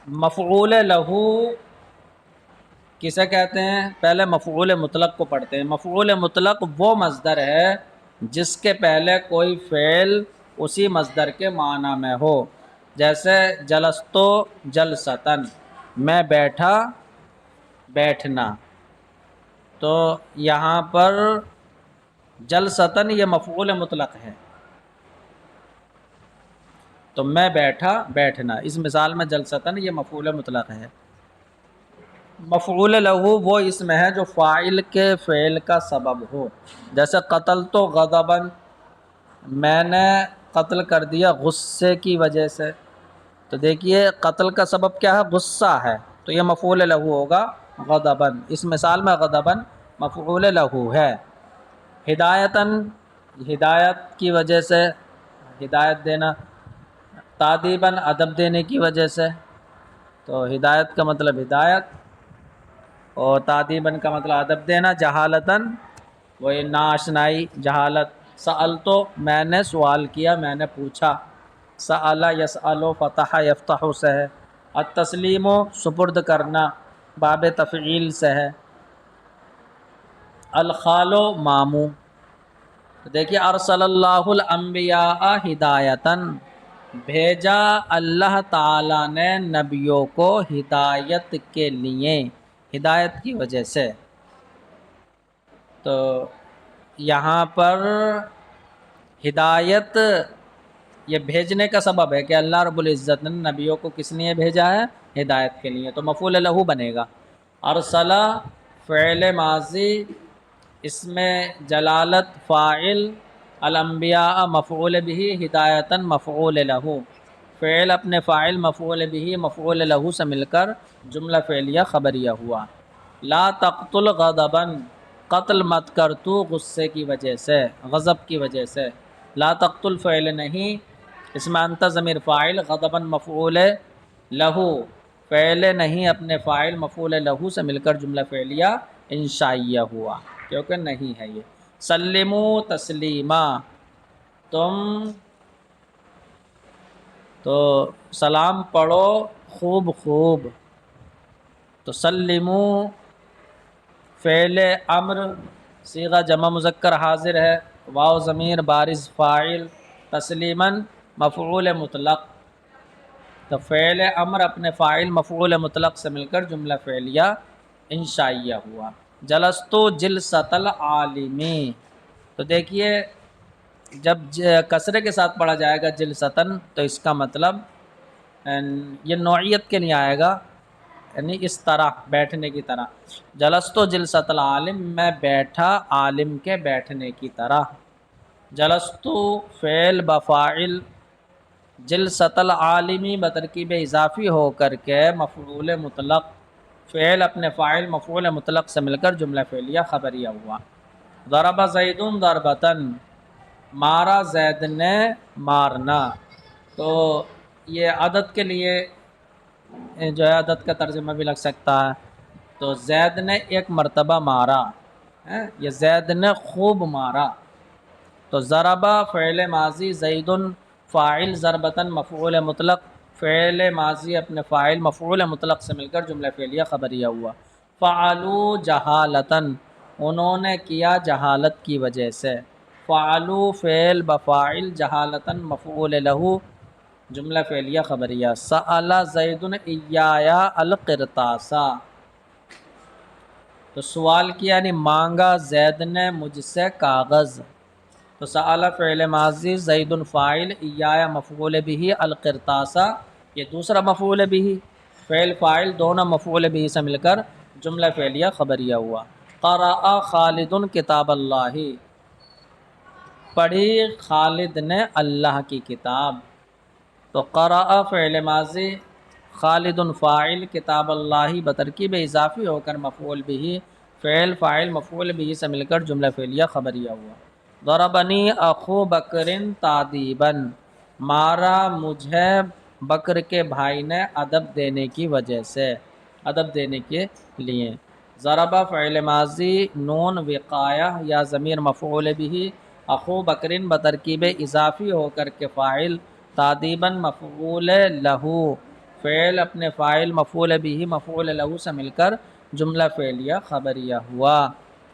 مفعول لہو کسے کہتے ہیں؟ پہلے مفعول مطلق کو پڑھتے ہیں۔ مفعول مطلق وہ مصدر ہے جس کے پہلے کوئی فعل اسی مصدر کے معنی میں ہو، جیسے جلستو جلستن، میں بیٹھا بیٹھنا۔ تو یہاں پر جلستن یہ مفعول مطلق ہے، تو میں بیٹھا بیٹھنا، اس مثال میں جلستن یہ مفعول مطلق ہے۔ مفعول لہو وہ اسم ہے جو فاعل کے فعل کا سبب ہو، جیسے قتل تو غضباً، میں نے قتل کر دیا غصے کی وجہ سے۔ تو دیکھیے قتل کا سبب کیا ہے؟ غصہ ہے، تو یہ مفعول لہو ہوگا غضباً۔ اس مثال میں غضباً مفعول لہو ہے۔ ہدایتاً ہدایت کی وجہ سے، ہدایت دینا۔ تادیباً ادب دینے کی وجہ سے، تو ہدایت کا مطلب ہدایت اور تادیباً کا مطلب ادب دینا۔ جہالتاً وہی ناآشنائی، جہالت۔ سألتو میں نے سوال کیا، میں نے پوچھا۔ سأل یسأل فتح یفتح سے ہے۔ التسلیم سپرد کرنا، باب تفعیل سے ہے۔ الخال ماموں، تو دیکھیے ارسل اللہ الانبیاء ہدایتاً، بھیجا اللہ تعالیٰ نے نبیوں کو ہدایت کے لیے، ہدایت کی وجہ سے۔ تو یہاں پر ہدایت یہ بھیجنے کا سبب ہے کہ اللہ رب العزت نے نبیوں کو کس لیے بھیجا ہے؟ ہدایت کے لیے، تو مفعول لہو بنے گا۔ ارسلہ فعل ماضی، اس میں جلالت فاعل، الانبیاء مفعول بھی، ہدایتاً مفعول لہو، فعل اپنے فاعل مفعول بھی مفعول لہو سے مل کر جملہ فعلیہ خبریہ ہوا۔ لا تقتل غضباً، قتل مت کر تو غصے کی وجہ سے، غضب کی وجہ سے۔ لا تقتل فعل نہیں، اس میں انت ضمیر فاعل، غضباً مفعول لہو، فعل نہیں اپنے فاعل مفعول لہو سے مل کر جملہ فعلیہ انشائیہ ہوا، کیونکہ نہیں ہے یہ۔ سلمو تسلیما، تم تو سلام پڑھو خوب خوب۔ تو سلمو فعل امر، صیغہ جمع مذکر حاضر ہے، واو ضمیر بارز فاعل، تسلیماً مفعول مطلق۔ تو فعل امر اپنے فاعل مفعول مطلق سے مل کر جملہ فعلیہ انشائیہ ہوا۔ جلستو جلست العالمی، تو دیکھیے جب کسرے کے ساتھ پڑھا جائے گا جلستن، تو اس کا مطلب یہ نوعیت کے لیے آئے گا، یعنی اس طرح، بیٹھنے کی طرح۔ جلستو جلست العالم، میں بیٹھا عالم کے بیٹھنے کی طرح۔ جلستو فعل بفاعل، جلست العالمی بترکیب اضافی ہو کر کے مفعول مطلق، فعل اپنے فاعل مفعول مطلق سے مل کر جملہ فعلیہ خبریہ ہوا۔ ضرب زید ضربتاً، مارا زید نے مارنا۔ تو یہ عدد کے لیے جو ہے عدد کا ترجمہ بھی لگ سکتا ہے۔ تو زید نے ایک مرتبہ مارا، یہ زید نے خوب مارا۔ تو ضربہ فعل ماضی، زید فاعل، ضربتاً مفعول مطلق، فعل ماضی اپنے فاعل مفعول مطلق سے مل کر جملہ فعلیہ خبریہ ہوا۔ فعلوا جہالتاً، انہوں نے کیا جہالت کی وجہ سے۔ فعلوا فعل بفاعل، جہالتاً مفعول لہو، جملہ فعلیہ خبریہ۔ سأل زید ایایا القرطاسا، تو سوال کیا یعنی مانگا زید نے مجھ سے کاغذ۔ تو سأل فعل ماضی، زید فاعل، ایایا مفعول بھی، القرطاسا یہ دوسرا مفعول بھی، فعل فاعل دونوں مفعول بھی سے مل کر جملہ فعلیہ خبریہ ہوا۔ قرأ خالد کتاب اللہ، پڑھی خالد نے اللہ کی کتاب۔ تو قرأ فعل ماضی، خالد فاعل، کتاب اللہ بترکیب اضافی ہو کر مفعول بھی، فعل فاعل مفعول بھی سے مل کر جملہ فعلیہ خبریہ ہوا۔ ضربنی اخو بکر تادیباً، مارا مجھے بکر کے بھائی نے ادب دینے کی وجہ سے، ادب دینے کے لیے۔ ضربہ فعل ماضی، نون وقایہ یا ضمیر مفعول بھی، اخو بکرن بترکیب اضافی ہو کر کے فاعل، تادیباً مفعول لہو، فعل اپنے فاعل مفعول بھی مفعول لہو سے مل کر جملہ فعلیہ خبریہ ہوا۔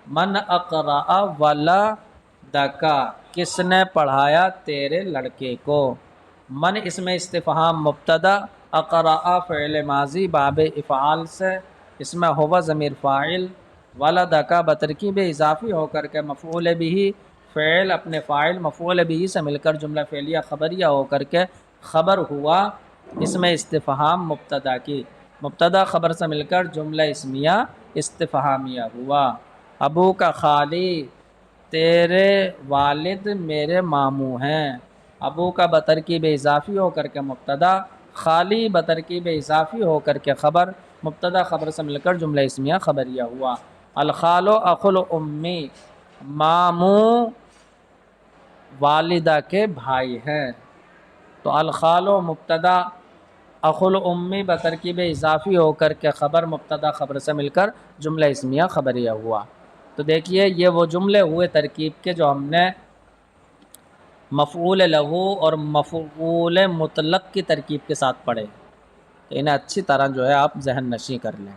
من اقرأ ولدکا، کس نے پڑھایا تیرے لڑکے کو۔ من اس میں استفہام مبتدا، اقرأ فعل ماضی باب افعال سے، اس میں ہوا ضمیر فاعل، ولدکا بترکیب اضافی ہو کر کے مفعول بھی، فعل اپنے فاعل مفعول بھی سے مل کر جملہ فعلیہ خبریہ ہو کر کے خبر ہوا، اس میں استفہام مبتدا کی، مبتدا خبر سے مل کر جملہ اسمیہ استفہامیہ ہوا۔ ابو کا خالی، تیرے والد میرے ماموں ہیں۔ ابو کا بترکیب اضافی ہو کر کے مبتدا، خالی بترکیب اضافی ہو کر کے خبر، مبتدا خبر سے مل کر جملہ اسمیہ خبریہ ہوا۔ الخال اخو الامی، ماموں والدہ کے بھائی ہیں، تو الخال مبتدا، اخو الامی بترکیب اضافی ہو کر کے خبر، مبتدا خبر سے مل کر جملہ اسمیہ خبریہ ہوا۔ تو دیکھیے یہ وہ جملے ہوئے ترکیب کے جو ہم نے مفعول لہو اور مفعول مطلق کی ترکیب کے ساتھ پڑھے، تو انہیں اچھی طرح جو ہے آپ ذہن نشیں کر لیں۔